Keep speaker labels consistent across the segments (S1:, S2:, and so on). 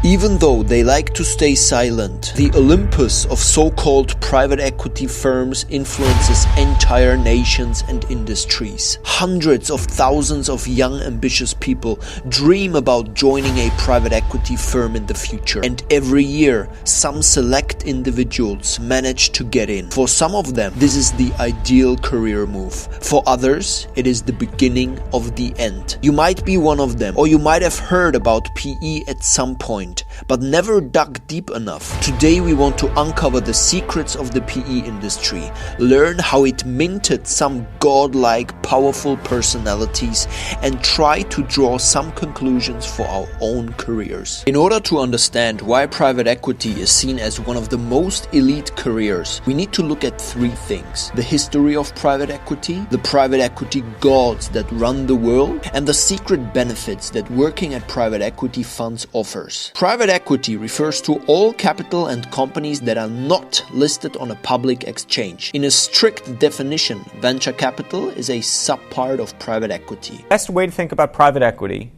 S1: Even though they like to stay silent, the Olympus of so-called private equity firms influences entire nations and industries. Hundreds of thousands of young, ambitious people dream about joining a private equity firm in the future, and every year, some select individuals manage to get in. For some of them, this is the ideal career move. For others, it is the beginning of the end. You might be one of them, or you might have heard about PE at some point, but never dug deep enough. Today we want to uncover the secrets of the PE industry, learn how it minted some godlike, powerful personalities, and try to draw some conclusions for our own careers. In order to understand why private equity is seen as one of the most elite careers, we need to look at three things: the history of private equity, the private equity gods that run the world, and the secret benefits that working at private equity funds offers. Private equity refers to all capital and companies that are not listed on a public exchange. In a strict definition, venture capital is a subpart of private equity.
S2: The best way to think about private equity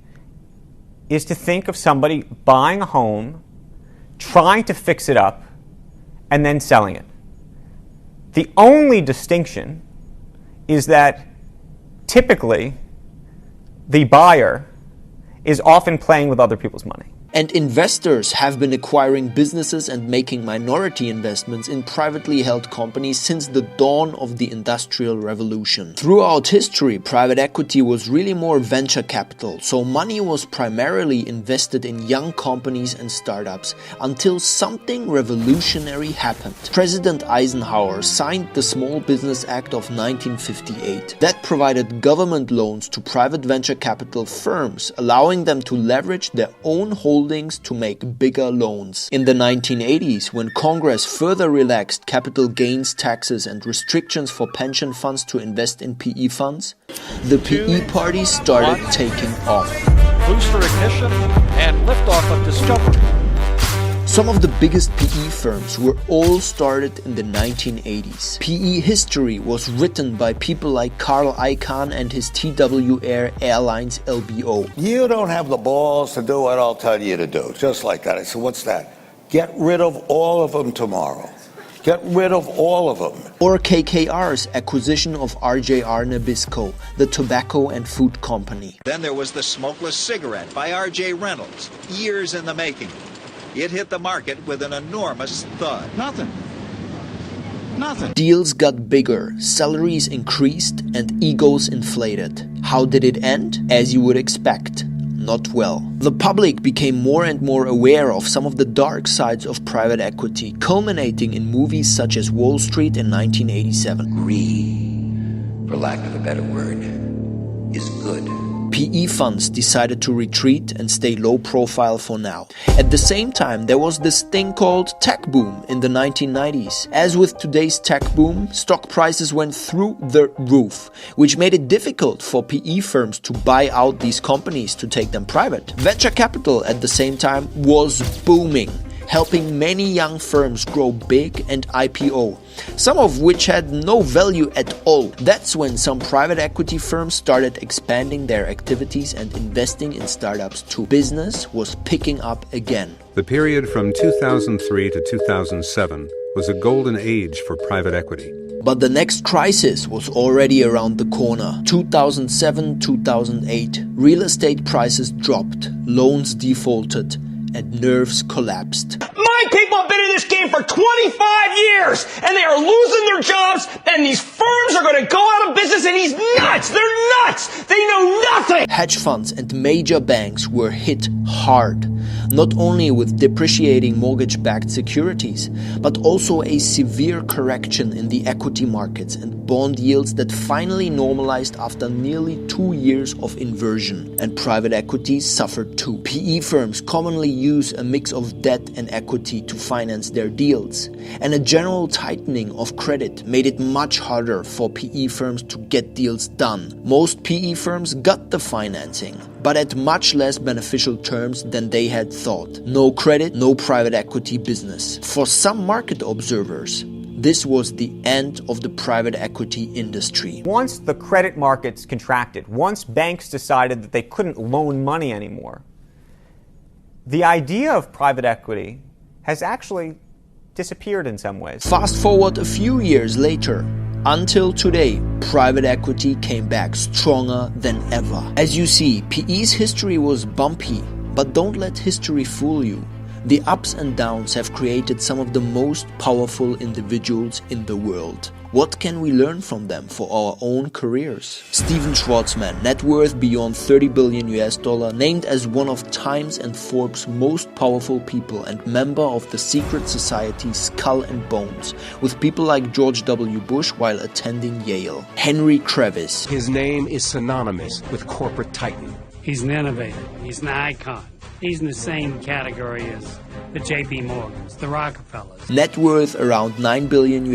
S2: is to think of somebody buying a home, trying to fix it up, and then selling it. The only distinction is that typically the buyer is often playing with other people's money.
S1: And investors have been acquiring businesses and making minority investments in privately held companies since the dawn of the Industrial Revolution. Throughout history, private equity was really more venture capital, so money was primarily invested in young companies and startups until something revolutionary happened. President Eisenhower signed the Small Business Act of 1958 that provided government loans to private venture capital firms, allowing them to leverage their own holdings to make bigger loans. In the 1980s, when Congress further relaxed capital gains taxes and restrictions for pension funds to invest in PE funds, the PE party started taking off.
S3: Booster ignition and liftoff of Discovery.
S1: Some of the biggest PE firms were all started in the 1980s. PE history was written by people like Carl Icahn and his TWR Airlines LBO.
S4: You don't have the balls to do what I'll tell you to do. Just like that. I said, what's that? Get rid of all of them tomorrow. Get rid of all of them.
S1: Or KKR's acquisition of RJR Nabisco, the tobacco and food company.
S5: Then there was the smokeless cigarette by RJ Reynolds, years in the making. It hit the market with an enormous thud.
S3: Nothing.
S1: Deals got bigger, salaries increased, and egos inflated. How did it end? As you would expect, not well. The public became more and more aware of some of the dark sides of private equity, culminating in movies such as Wall Street in 1987.
S6: Greed, for lack of a better word, is good.
S1: PE funds decided to retreat and stay low profile for now. At the same time, there was this thing called tech boom in the 1990s. As with today's tech boom, stock prices went through the roof, which made it difficult for PE firms to buy out these companies to take them private. Venture capital at the same time was booming, helping many young firms grow big and IPO, some of which had no value at all. That's when some private equity firms started expanding their activities and investing in startups too. Business was picking up again.
S7: The period from 2003 to 2007 was a golden age for private equity.
S1: But the next crisis was already around the corner. 2007-2008, real estate prices dropped, loans defaulted, and nerves collapsed.
S8: My people have been in this game for 25 years, and they are losing their jobs, and these firms are going to go out of business, and he's nuts! They're nuts! They know nothing!
S1: Hedge funds and major banks were hit hard, not only with depreciating mortgage-backed securities, but also a severe correction in the equity markets and bond yields that finally normalized after nearly 2 years of inversion. And private equities suffered too. PE firms commonly use a mix of debt and equity to finance their deals, and a general tightening of credit made it much harder for PE firms to get deals done. Most PE firms got the financing, but at much less beneficial terms than they had thought. No credit, no private equity business. For some market observers, this was the end of the private equity industry.
S2: Once the credit markets contracted, once banks decided that they couldn't loan money anymore, the idea of private equity has actually disappeared in some ways.
S1: Fast forward a few years later. Until today, private equity came back stronger than ever. As you see, PE's history was bumpy, but don't let history fool you. The ups and downs have created some of the most powerful individuals in the world. What can we learn from them for our own careers? Steven Schwarzman, net worth beyond $30 billion, named as one of Times and Forbes' most powerful people and member of the secret society Skull and Bones, with people like George W. Bush while attending Yale. Henry Kravis.
S9: His name is synonymous with corporate titan.
S10: He's an innovator. He's an icon. He's in the same category as the J.P. Morgans, the Rockefellers.
S1: Net worth around $9 billion,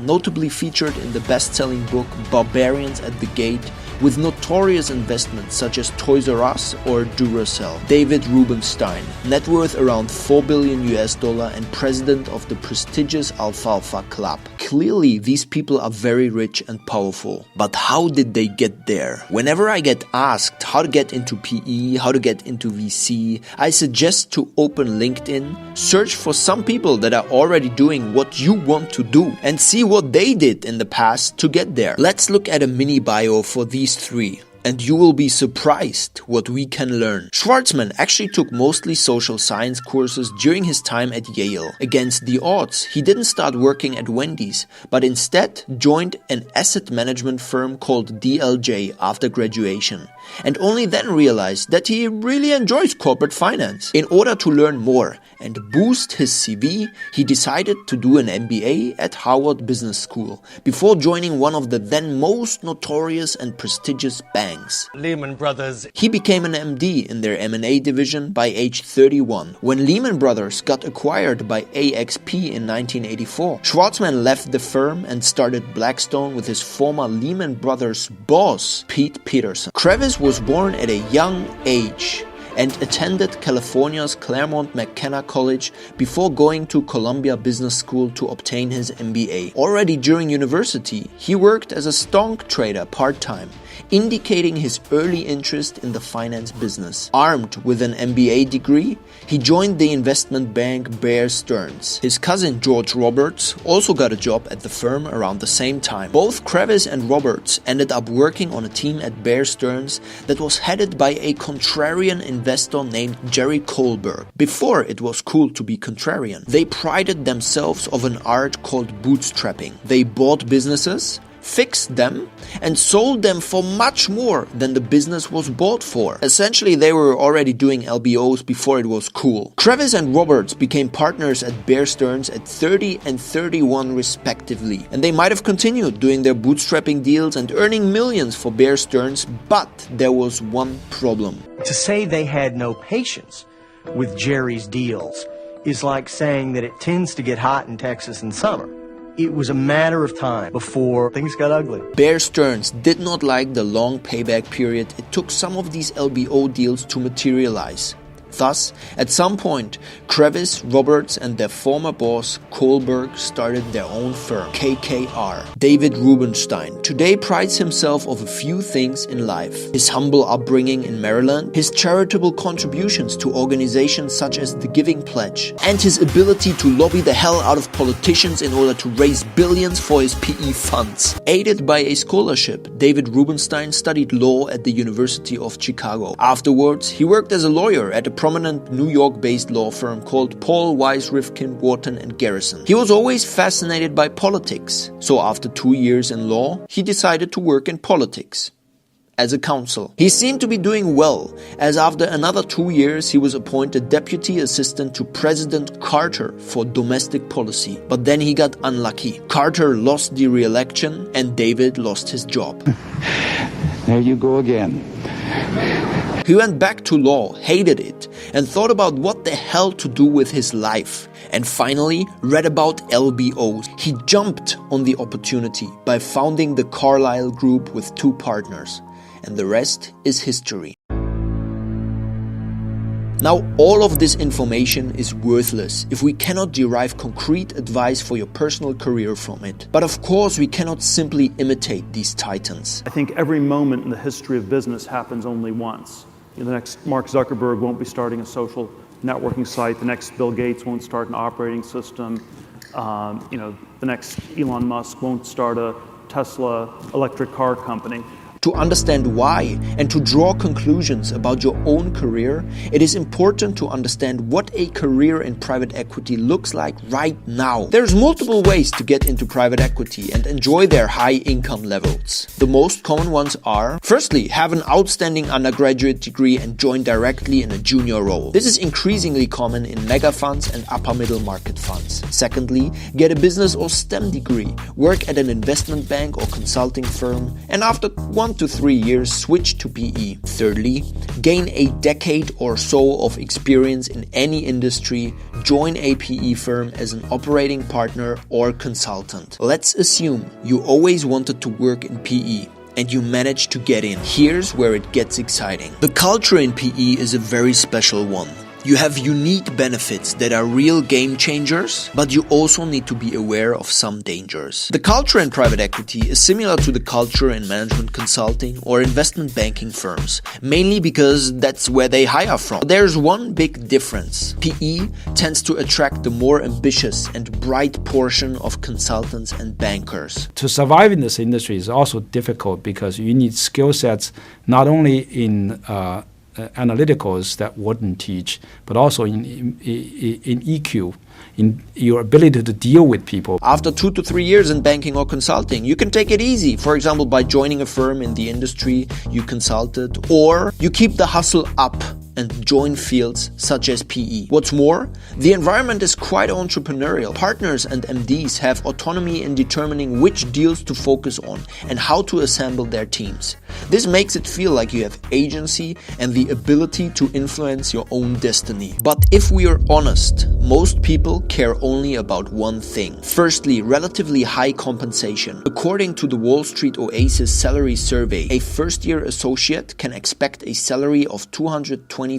S1: notably featured in the best-selling book Barbarians at the Gate, with notorious investments such as Toys R Us or Duracell. David Rubenstein, net worth around $4 billion and president of the prestigious Alfalfa Club. Clearly, these people are very rich and powerful. But how did they get there? Whenever I get asked how to get into PE, how to get into VC, I suggest to open LinkedIn, search for some people that are already doing what you want to do, and see what they did in the past to get there. Let's look at a mini bio for these three, and you will be surprised what we can learn. Schwarzman actually took mostly social science courses during his time at Yale. Against the odds, he didn't start working at Wendy's, but instead joined an asset management firm called DLJ after graduation, and only then realized that he really enjoys corporate finance. In order to learn more and boost his CV, he decided to do an MBA at Harvard Business School before joining one of the then most notorious and prestigious banks,
S11: Lehman Brothers.
S1: He became an MD in their M&A division by age 31. When Lehman Brothers got acquired by AXP in 1984, Schwarzman left the firm and started Blackstone with his former Lehman Brothers boss, Pete Peterson. Kravis was born at a young age and attended California's Claremont McKenna College before going to Columbia Business School to obtain his MBA. Already during university, he worked as a stock trader part-time, indicating his early interest in the finance business. Armed with an MBA degree, he joined the investment bank Bear Stearns. His cousin George Roberts also got a job at the firm around the same time. Both Kravis and Roberts ended up working on a team at Bear Stearns that was headed by a contrarian investor named Jerry Kohlberg. Before it was cool to be contrarian, they prided themselves of an art called bootstrapping. They bought businesses, fixed them, and sold them for much more than the business was bought for. Essentially, they were already doing LBOs before it was cool. Kravis and Roberts became partners at Bear Stearns at 30 and 31 respectively, and they might have continued doing their bootstrapping deals and earning millions for Bear Stearns, but there was one problem.
S12: To say they had no patience with Jerry's deals is like saying that it tends to get hot in Texas in summer. It was a matter of time before things got ugly.
S1: Bear Stearns did not like the long payback period it took some of these LBO deals to materialize. Thus, at some point, Kravis, Roberts, and their former boss, Kohlberg, started their own firm, KKR. David Rubenstein today prides himself of a few things in life: his humble upbringing in Maryland, his charitable contributions to organizations such as the Giving Pledge, and his ability to lobby the hell out of politicians in order to raise billions for his PE funds. Aided by a scholarship, David Rubenstein studied law at the University of Chicago. Afterwards, he worked as a lawyer at a prominent New York-based law firm called Paul, Weiss, Rifkin, Wharton and Garrison. He was always fascinated by politics, so after 2 years in law, he decided to work in politics as a counsel. He seemed to be doing well, as after another 2 years he was appointed deputy assistant to President Carter for domestic policy. But then he got unlucky. Carter lost the re-election and David lost his job.
S13: There you go again.
S1: He went back to law, hated it, and thought about what the hell to do with his life. And finally, read about LBOs. He jumped on the opportunity by founding the Carlyle Group with 2 partners. And the rest is history. Now, all of this information is worthless if we cannot derive concrete advice for your personal career from it. But of course, we cannot simply imitate these titans.
S14: I think every moment in the history of business happens only once. The next Mark Zuckerberg won't be starting a social
S11: networking site. The next Bill Gates won't start an operating system. The next Elon Musk won't start a Tesla electric car company.
S1: To understand why and to draw conclusions about your own career, it is important to understand what a career in private equity looks like right now. There's multiple ways to get into private equity and enjoy their high income levels. The most common ones are: firstly, have an outstanding undergraduate degree and join directly in a junior role. This is increasingly common in mega funds and upper middle market funds. Secondly, get a business or STEM degree, work at an investment bank or consulting firm, and after 1 to 3 years switch to PE. Thirdly, gain a decade or so of experience in any industry, join a PE firm as an operating partner or consultant. Let's assume you always wanted to work in PE and you managed to get in. Here's where it gets exciting. The culture in PE is a very special one. You have unique benefits that are real game changers, but you also need to be aware of some dangers. The culture in private equity is similar to the culture in management consulting or investment banking firms, mainly because that's where they hire from. There's one big difference. PE tends to attract the more ambitious and bright portion of consultants and bankers.
S14: To survive in this industry is also difficult because you need skill sets not only in analyticals that wouldn't teach, but also in EQ, in your ability to deal with people.
S1: After 2 to 3 years in banking or consulting, you can take it easy. For example, by joining a firm in the industry you consulted, or you keep the hustle up and join fields such as PE. What's more, the environment is quite entrepreneurial. Partners and MDs have autonomy in determining which deals to focus on and how to assemble their teams. This makes it feel like you have agency and the ability to influence your own destiny. But if we are honest, most people care only about one thing. Firstly, relatively high compensation. According to the Wall Street Oasis salary survey, a first-year associate can expect a salary of $220,000.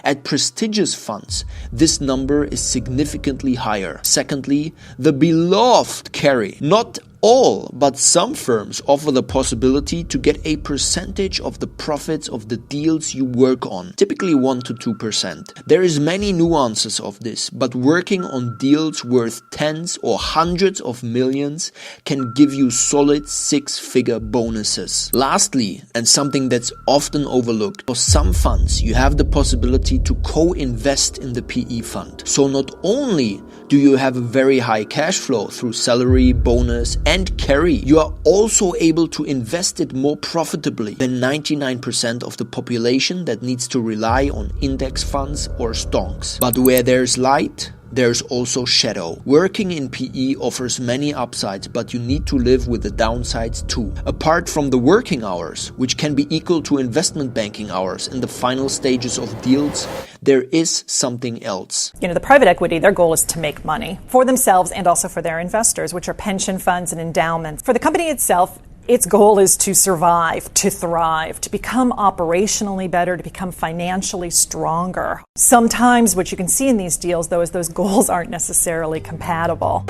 S1: At prestigious funds, this number is significantly higher. Secondly, the beloved carry. Not all, but some firms offer the possibility to get a percentage of the profits of the deals you work on, typically 1 to 2%. There is many nuances of this, but working on deals worth tens or hundreds of millions can give you solid 6-figure bonuses. Lastly, and something that's often overlooked, for some funds you have the possibility to co-invest in the PE fund. So not only do you have a very high cash flow through salary, bonus, and carry, you are also able to invest it more profitably than 99% of the population that needs to rely on index funds or stonks. But where there's light, there's also shadow. Working in PE offers many upsides, but you need to live with the downsides too. Apart from the working hours, which can be equal to investment banking hours in the final stages of deals, there is something else.
S15: The private equity, their goal is to make money for themselves and also for their investors, which are pension funds and endowments. For the company itself, its goal is to survive, to thrive, to become operationally better, to become financially stronger. Sometimes what you can see in these deals, though, is those goals aren't necessarily compatible.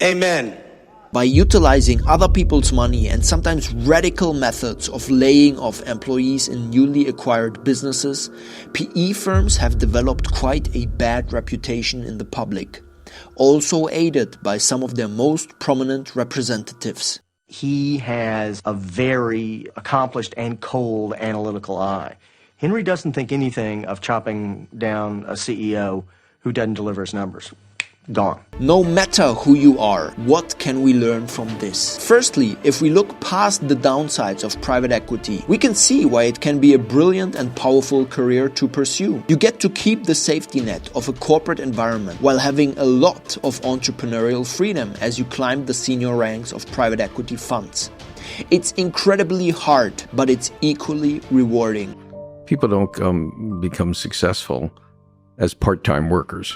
S1: Amen. By utilizing other people's money and sometimes radical methods of laying off employees in newly acquired businesses, PE firms have developed quite a bad reputation in the public, also aided by some of their most prominent representatives.
S12: He has a very accomplished and cold analytical eye. Henry doesn't think anything of chopping down a CEO who doesn't deliver his numbers. Gone.
S1: No matter who you are, what can we learn from this? Firstly, if we look past the downsides of private equity, we can see why it can be a brilliant and powerful career to pursue. You get to keep the safety net of a corporate environment while having a lot of entrepreneurial freedom as you climb the senior ranks of private equity funds. It's incredibly hard, but it's equally rewarding.
S16: People don't become successful as part-time workers.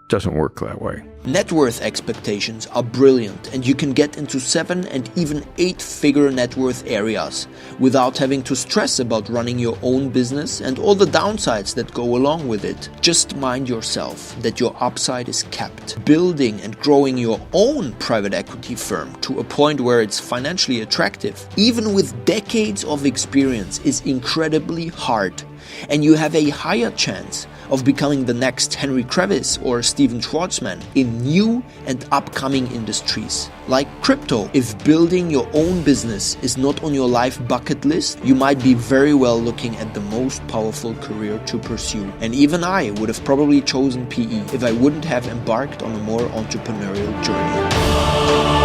S16: doesn't work that way.
S1: Net worth expectations are brilliant, and you can get into 7- and even 8-figure net worth areas without having to stress about running your own business and all the downsides that go along with it. Just mind yourself that your upside is capped. Building and growing your own private equity firm to a point where it's financially attractive, even with decades of experience, is incredibly hard, and you have a higher chance of becoming the next Henry Kravis or Steven Schwartzman in new and upcoming industries. Like crypto, if building your own business is not on your life bucket list, you might be very well looking at the most powerful career to pursue. And even I would have probably chosen PE if I wouldn't have embarked on a more entrepreneurial journey.